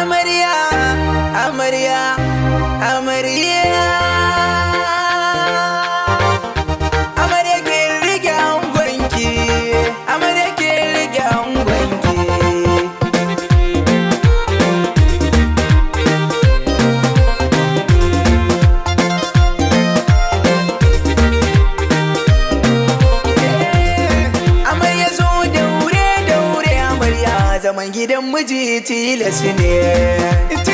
amarya, amarya, amarya. Amarya ke rike angonki, amarya ke rike angonki. Amarya zo daure daure amarya, zaman gidan miji tilas ne.